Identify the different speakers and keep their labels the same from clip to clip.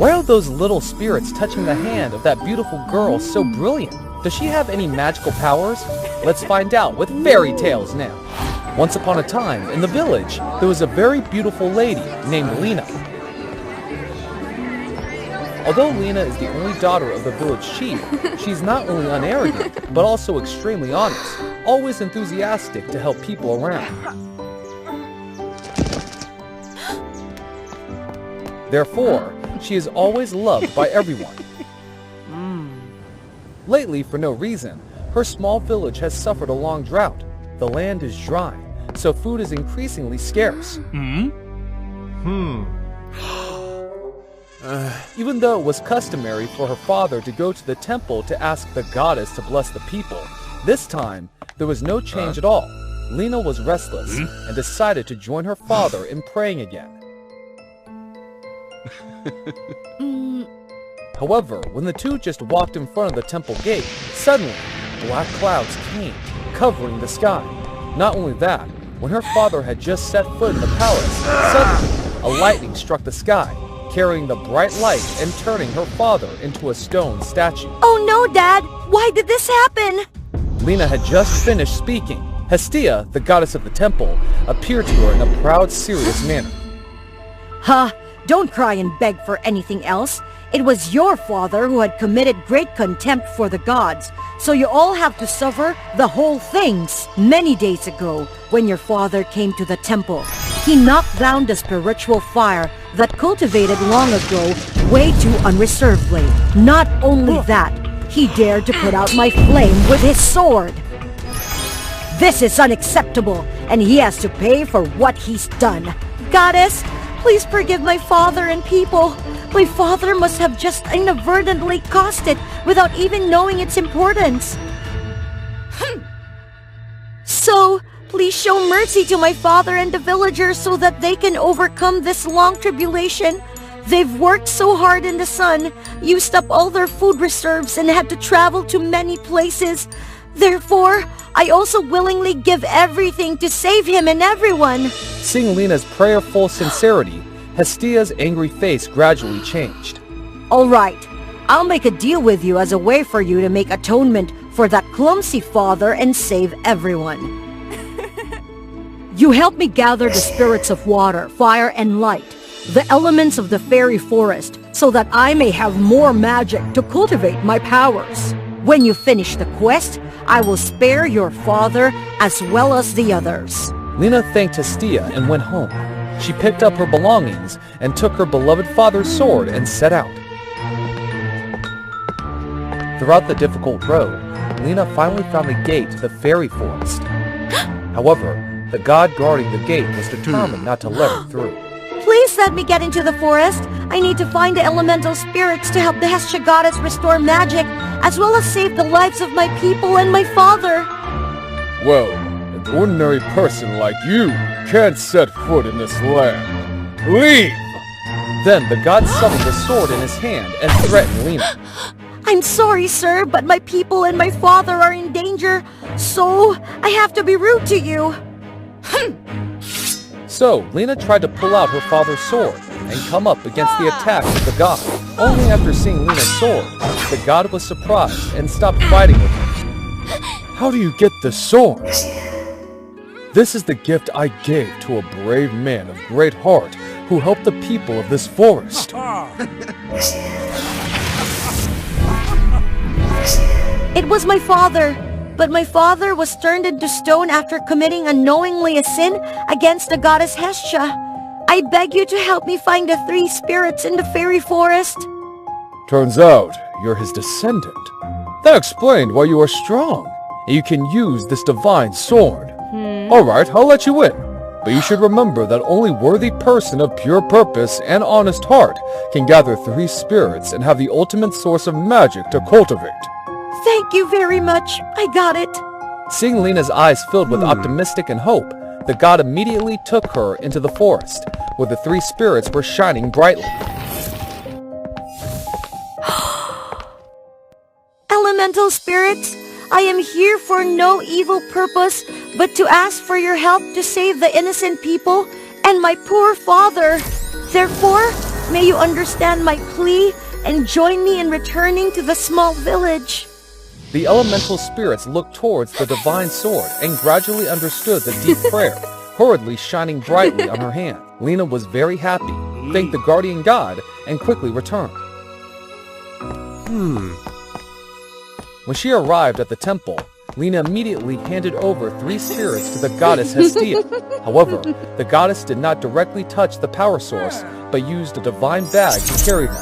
Speaker 1: Why are those little spirits touching the hand of that beautiful girl so brilliant? Does she have any magical powers? Let's find out with fairy tales now. Once upon a time, in the village, there was a very beautiful lady named Lina. Although Lina is the only daughter of the village chief, she's not only unarrogant, but also extremely honest, always enthusiastic to help people around. Therefore, she is always loved by everyone. Lately, for no reason, her small village has suffered a long drought. The land is dry, so food is increasingly scarce. Even though it was customary for her father to go to the temple to ask the goddess to bless the people, this time there was no change at all. Lina was restless and decided to join her father in praying again. However, when the two just walked in front of the temple gate, suddenly black clouds came, covering the sky. Not only that, when her father had just set foot in the palace, suddenly a lightning struck the sky, carrying the bright light and turning her father into a stone statue.
Speaker 2: Oh no, Dad! Why did this happen?
Speaker 1: Lina had just finished speaking. Hestia, the goddess of the temple, appeared to her in a proud, serious manner.
Speaker 2: Don't cry and beg for anything else. It was your father who had committed great contempt for the gods, so you all have to suffer the whole things. Many days ago, when your father came to the temple, he knocked down the spiritual fire that cultivated long ago way too unreservedly. Not only that, he dared to put out my flame with his sword. This is unacceptable, and he has to pay for what he's done. Goddess, please forgive my father and people. My father must have just inadvertently caused it without even knowing its importance. So, please show mercy to my father and the villagers so that they can overcome this long tribulation. They've worked so hard in the sun, used up all their food reserves, and had to travel to many places. Therefore, I also willingly give everything to save him and everyone.
Speaker 1: Seeing Lina's prayerful sincerity, Hestia's angry face gradually changed.
Speaker 2: All right, I'll make a deal with you as a way for you to make atonement for that clumsy father and save everyone. You help me gather the spirits of water, fire, and light, the elements of the fairy forest, so that I may have more magic to cultivate my powers. When you finish the quest, I will spare your father as well as the others.
Speaker 1: Lina thanked Hestia and went home. She picked up her belongings and took her beloved father's sword and set out. Throughout the difficult road, Lina finally found the gate to the fairy forest. However, the god guarding the gate was determined not to let her through.
Speaker 2: Please let me get into the forest. I need to find the elemental spirits to help the Hestia goddess restore magic, as well as save the lives of my people and my father.
Speaker 3: Well, an ordinary person like you can't set foot in this land. Leave!
Speaker 1: Then the god summoned the sword in his hand and threatened Lina.
Speaker 2: I'm sorry, sir, but my people and my father are in danger, so I have to be rude to you.
Speaker 1: So, Lina tried to pull out her father's sword and come up against the attack of the god. Only after seeing Lina's sword, the god was surprised and stopped fighting with her.
Speaker 3: How do you get the sword? This is the gift I gave to a brave man of great heart who helped the people of this forest.
Speaker 2: It was my father, but my father was turned into stone after committing unknowingly a sin against the goddess Hestia. I beg you to help me find the 3 spirits in the fairy forest.
Speaker 3: Turns out you're his descendant. That explained why you are strong. You can use this divine sword. Alright, I'll let you in. But you should remember that only worthy person of pure purpose and honest heart can gather 3 spirits and have the ultimate source of magic to cultivate.
Speaker 2: Thank you very much. I got it.
Speaker 1: Seeing Lina's eyes filled with optimistic and hope, the god immediately took her into the forest, where the 3 spirits were shining brightly.
Speaker 2: Elemental spirits, I am here for no evil purpose, but to ask for your help to save the innocent people and my poor father. Therefore, May you understand my plea and join me in returning to the small village.
Speaker 1: The elemental spirits looked towards the divine sword and gradually understood the deep prayer, hurriedly shining brightly on her hand. Lina was very happy, thanked the guardian god, and quickly returned. When she arrived at the temple, Lina immediately handed over 3 spirits to the goddess Hestia. However, the goddess did not directly touch the power source, but used a divine bag to carry them.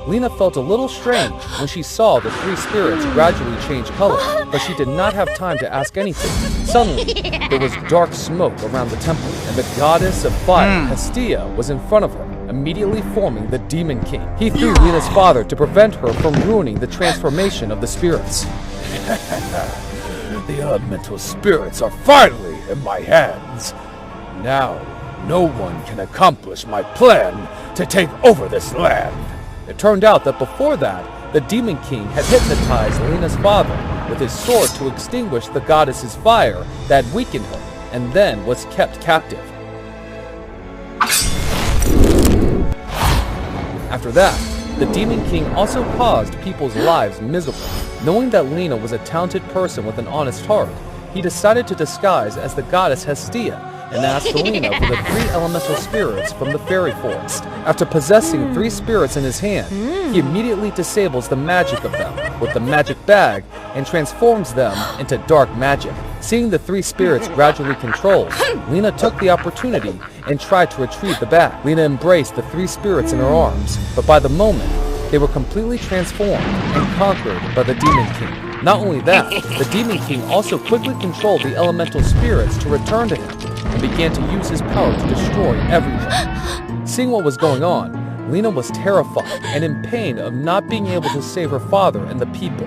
Speaker 1: Lina felt a little strange when she saw the 3 spirits gradually change color, but she did not have time to ask anything. Suddenly, there was dark smoke around the temple, and the goddess of fire, Hestia, was in front of her, immediately forming the Demon King. He threw Lina's father to prevent her from ruining the transformation of the spirits.
Speaker 3: The elemental spirits are finally in my hands. Now, no one can accomplish my plan to take over this land.
Speaker 1: It turned out that before that, the Demon King had hypnotized Lina's father with his sword to extinguish the goddess's fire that had weakened her, and then was kept captive. After that, the Demon King also caused people's lives miserable. Knowing that Lina was a talented person with an honest heart, he decided to disguise as the goddess Hestia and asked Lina for the 3 elemental spirits from the fairy forest. After possessing 3 spirits in his hand, he immediately disables the magic of them with the magic bag and transforms them into dark magic. Seeing the 3 spirits gradually controlled, Lina took the opportunity and tried to retrieve the bag. Lina embraced the 3 spirits in her arms, but by the moment, they were completely transformed and conquered by the Demon King. Not only that, the Demon King also quickly controlled the elemental spirits to return to him and began to use his power to destroy everything. Seeing what was going on, Lina was terrified and in pain of not being able to save her father and the people.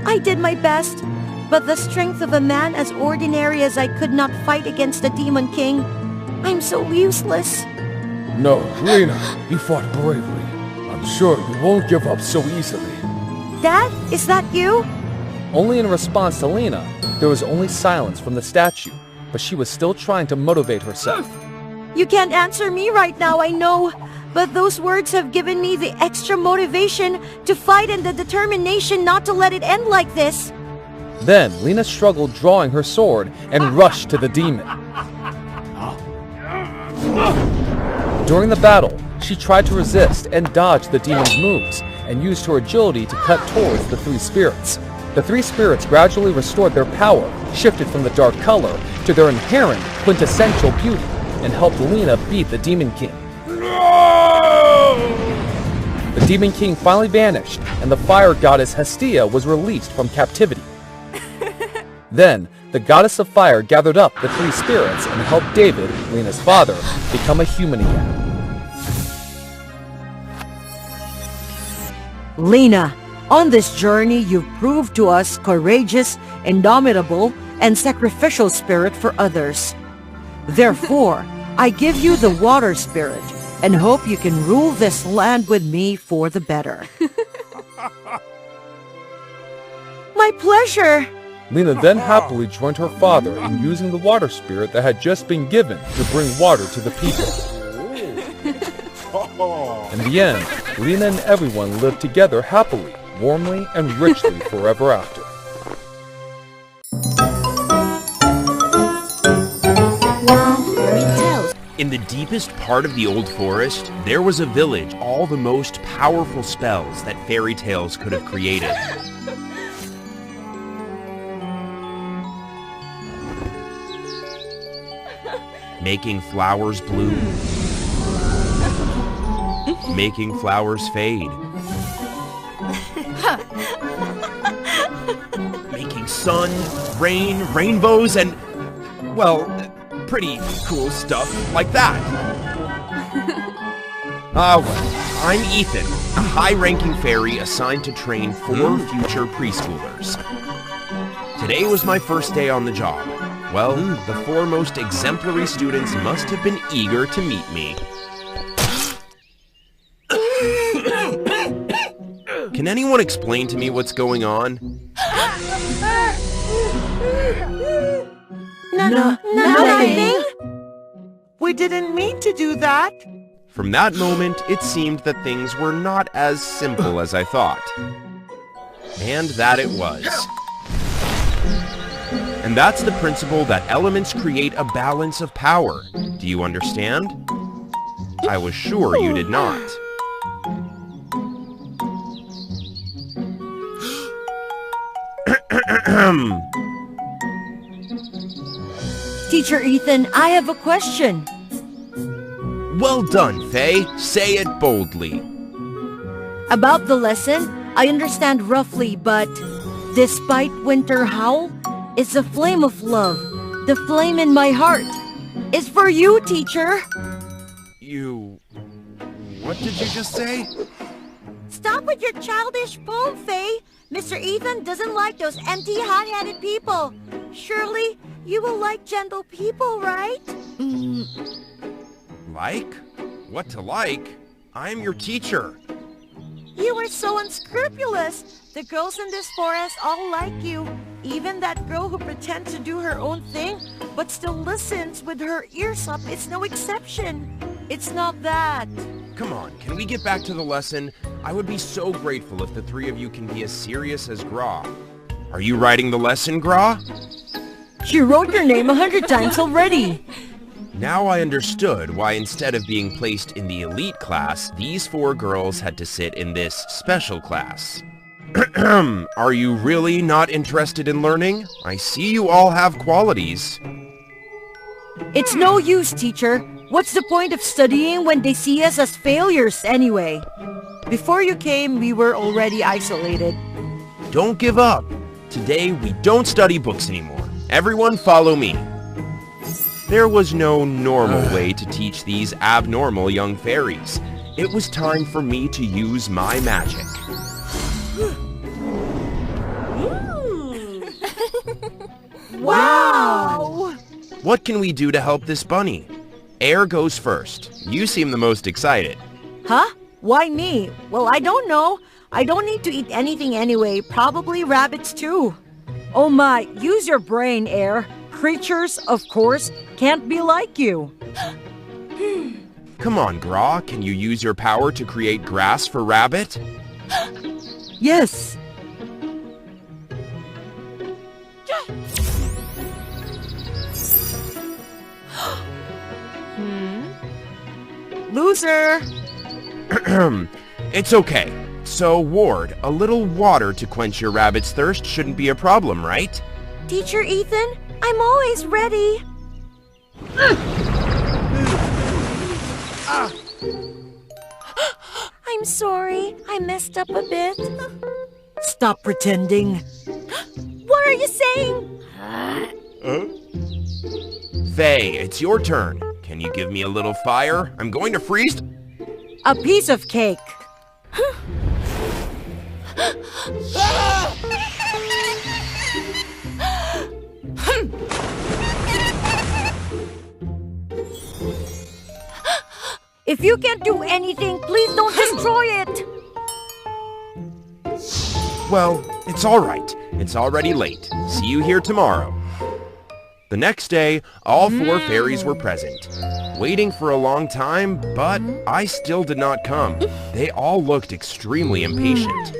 Speaker 2: I did my best, but the strength of a man as ordinary as I could not fight against the Demon King. I'm so useless.
Speaker 3: No, Lina, you fought bravely. I'm sure you won't give up so easily.
Speaker 2: Dad, is that you?
Speaker 1: Only in response to Lina, there was only silence from the statue, but she was still trying to motivate herself.
Speaker 2: You can't answer me right now, I know, but those words have given me the extra motivation to fight and the determination not to let it end like this.
Speaker 1: Then Lina struggled drawing her sword and rushed to the demon. During the battle, she tried to resist and dodge the demon's moves and used her agility to cut towards the 3 spirits. The 3 spirits gradually restored their power, shifted from the dark color to their inherent quintessential beauty, and helped Lina beat the Demon King. The Demon King finally vanished, and the fire goddess Hestia was released from captivity. Then, the goddess of fire gathered up the 3 spirits and helped David, Lina's father, become a human again.
Speaker 2: Lina, on this journey you've proved to us courageous, indomitable, and sacrificial spirit for others. Therefore, I give you the water spirit and hope you can rule this land with me for the better. My pleasure!
Speaker 1: Lina then happily joined her father in using the water spirit that had just been given to bring water to the people. In the end, Lina and everyone lived together happily, warmly, and richly forever after.
Speaker 4: In the deepest part of the old forest, there was a village, all the most powerful spells that fairy tales could have created. Making flowers bloom. Making flowers fade. Making sun, rain, rainbows, and, well, pretty cool stuff like that. Well, I'm Ethan, a high-ranking fairy assigned to train 4 future preschoolers. Today was my first day on the job. Well, the 4 most exemplary students must have been eager to meet me. Can anyone explain to me what's going on?
Speaker 2: Nothing?
Speaker 5: We didn't mean to do that.
Speaker 4: From that moment, it seemed that things were not as simple as I thought. And that it was. And that's the principle that elements create a balance of power. Do you understand? I was sure you did not.
Speaker 2: Teacher Ethan, I have a question.
Speaker 4: Well done, Faye. Say it boldly.
Speaker 2: About the lesson, I understand roughly, but despite winter howl, it's a flame of love. The flame in my heart is for you, teacher.
Speaker 4: What did you just say?
Speaker 2: Stop with your childish poem, Faye. Mr. Ethan doesn't like those empty, hot-headed people. Surely, you will like gentle people, right?
Speaker 4: Like? What to like? I'm your teacher.
Speaker 2: You are so unscrupulous. The girls in this forest all like you. Even that girl who pretends to do her own thing, but still listens with her ears up is no exception. It's not that.
Speaker 4: Come on, can we get back to the lesson? I would be so grateful if the three of you can be as serious as Gra. Are you writing the lesson, Gra?
Speaker 2: She wrote your name 100 times already.
Speaker 4: Now I understood why instead of being placed in the elite class, these 4 girls had to sit in this special class. Are you really not interested in learning? I see you all have qualities.
Speaker 2: It's no use, teacher. What's the point of studying when they see us as failures anyway?
Speaker 5: Before you came, we were already isolated.
Speaker 4: Don't give up. Today, we don't study books anymore. Everyone follow me. There was no normal way to teach these abnormal young fairies. It was time for me to use my magic.
Speaker 5: Wow!
Speaker 4: What can we do to help this bunny? Air goes first. You seem the most excited.
Speaker 2: Huh? Why me? Well, I don't know. I don't need to eat anything anyway. Probably rabbits too. Oh my, use your brain, Air. Creatures, of course, can't be like you.
Speaker 4: Come on, Gra. Can you use your power to create grass for Rabbit?
Speaker 2: Yes.
Speaker 5: Loser!
Speaker 4: It's okay. So, Ward, a little water to quench your rabbit's thirst shouldn't be a problem, right?
Speaker 2: Teacher Ethan, I'm always ready. I'm sorry. I messed up a bit. Stop pretending. What are you saying?
Speaker 4: Faye, it's your turn. Can you give me a little fire? I'm going to freeze.
Speaker 2: A piece of cake. If you can't do anything, please don't destroy it.
Speaker 4: Well, it's all right. It's already late. See you here tomorrow. The next day, all 4 fairies were present. Waiting for a long time, but I still did not come. They all looked extremely impatient.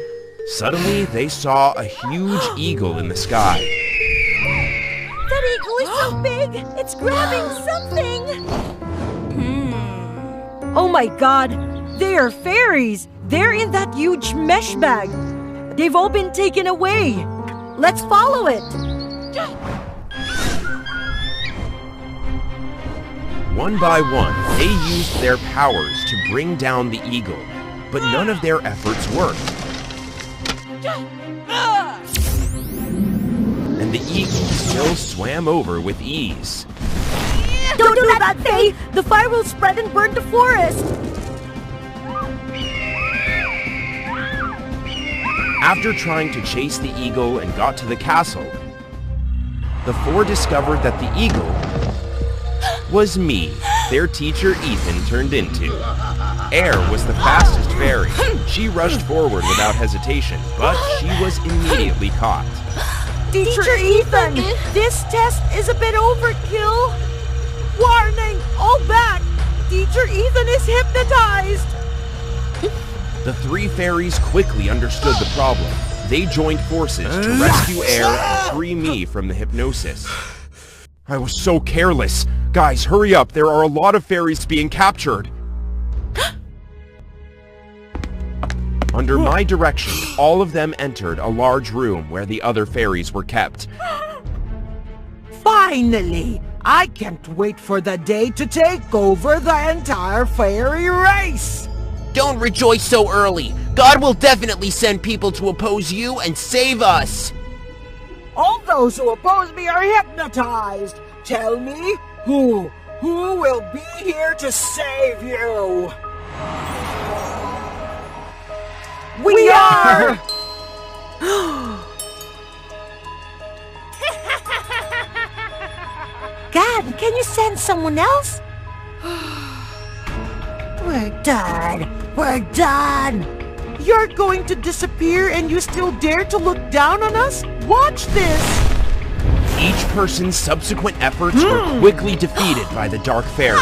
Speaker 4: Suddenly, they saw a huge eagle in the sky.
Speaker 2: That eagle is so big, it's grabbing something. Oh my god, they are fairies. They're in that huge mesh bag. They've all been taken away. Let's follow it.
Speaker 4: One by one, they used their powers to bring down the eagle, but none of their efforts worked. And the eagle still swam over with ease.
Speaker 2: Don't do that, Faye! The fire will spread and burn the forest!
Speaker 4: After trying to chase the eagle and got to the castle, the 4 discovered that the eagle was me, their teacher Ethan turned into. Air was the fastest fairy. She rushed forward without hesitation, but she was immediately caught.
Speaker 2: Teacher Ethan, this test is a bit overkill.
Speaker 5: Warning! All back! Teacher Ethan is hypnotized!
Speaker 4: The three fairies quickly understood the problem. They joined forces to rescue Air and free me from the hypnosis. I was so careless. Guys, hurry up. There are a lot of fairies being captured. Under my direction, all of them entered a large room where the other fairies were kept.
Speaker 5: Finally! I can't wait for the day to take over the entire fairy race!
Speaker 6: Don't rejoice so early. God will definitely send people to oppose you and save us.
Speaker 5: All those who oppose me are hypnotized! Tell me, who will be here to save you? We are!
Speaker 2: God, can you send someone else? We're done. We're done.
Speaker 5: You're going to disappear and you still dare to look down on us? Watch this!
Speaker 4: Each person's subsequent efforts were quickly defeated by the Dark Fairy.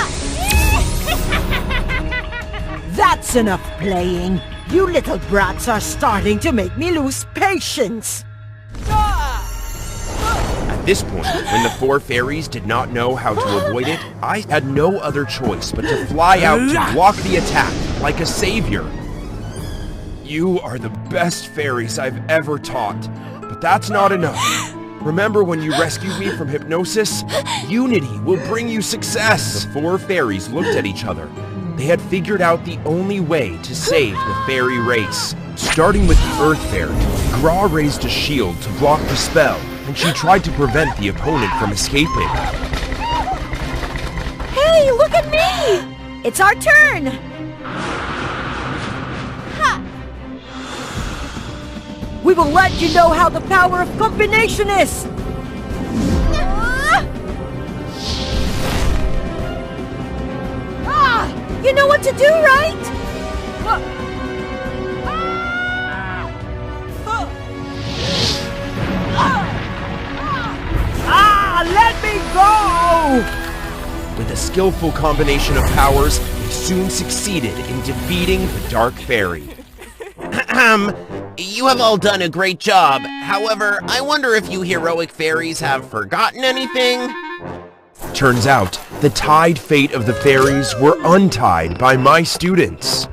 Speaker 5: That's enough playing. You little brats are starting to make me lose patience.
Speaker 4: At this point, when the four fairies did not know how to avoid it, I had no other choice but to fly out to block the attack like a savior. You are the best fairies I've ever taught, but that's not enough. Remember when you rescued me from hypnosis? Unity will bring you success. The four fairies looked at each other. They had figured out the only way to save the fairy race. Starting with the Earth Fairy, Gra raised a shield to block the spell, and she tried to prevent the opponent from escaping.
Speaker 2: Hey, look at me! It's our turn!
Speaker 5: We will let you know how the power of combination is!
Speaker 2: You know what to do, right?
Speaker 5: Let me go!
Speaker 4: With a skillful combination of powers, they soon succeeded in defeating the Dark Fairy.
Speaker 6: You have all done a great job. However, I wonder if you heroic fairies have forgotten anything?
Speaker 4: Turns out, the tied fate of the fairies were untied by my students.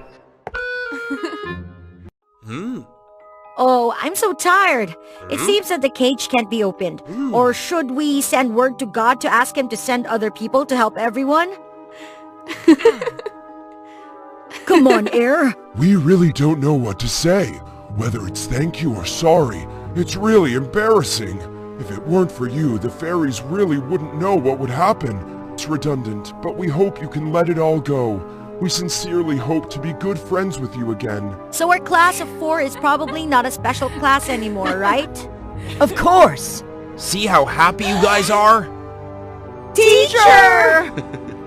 Speaker 2: Oh, I'm so tired. It seems that the cage can't be opened. Or should we send word to God to ask him to send other people to help everyone?
Speaker 5: Come on, Air.
Speaker 7: We really don't know what to say. Whether it's thank you or sorry, it's really embarrassing. If it weren't for you, the fairies really wouldn't know what would happen. It's redundant, but we hope you can let it all go. We sincerely hope to be good friends with you again.
Speaker 2: So our class of 4 is probably not a special class anymore, right?
Speaker 5: Of course.
Speaker 4: See how happy you guys are?
Speaker 5: Teacher!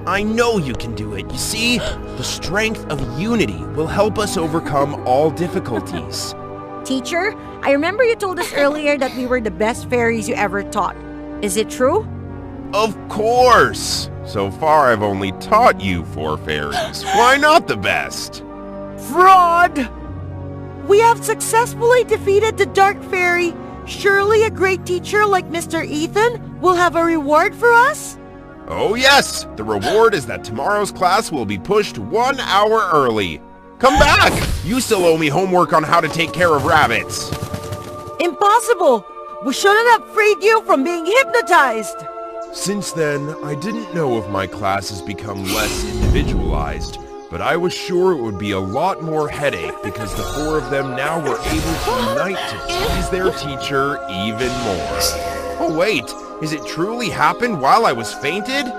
Speaker 4: I know you can do it. You see, the strength of unity will help us overcome all difficulties.
Speaker 2: Teacher, I remember you told us earlier that we were the best fairies you ever taught. Is it true?
Speaker 4: Of course! So far, I've only taught you 4 fairies. Why not the best?
Speaker 5: Fraud! We have successfully defeated the Dark Fairy. Surely a great teacher like Mr. Ethan will have a reward for us?
Speaker 4: Oh yes! The reward is that tomorrow's class will be pushed 1 hour early. Come back! You still owe me homework on how to take care of rabbits.
Speaker 5: Impossible! We shouldn't have freed you from being hypnotized!
Speaker 4: Since then, I didn't know if my class has become less individualized, but I was sure it would be a lot more headache because the 4 of them now were able to unite to tease their teacher even more. Oh wait, is it truly happened while I was fainted?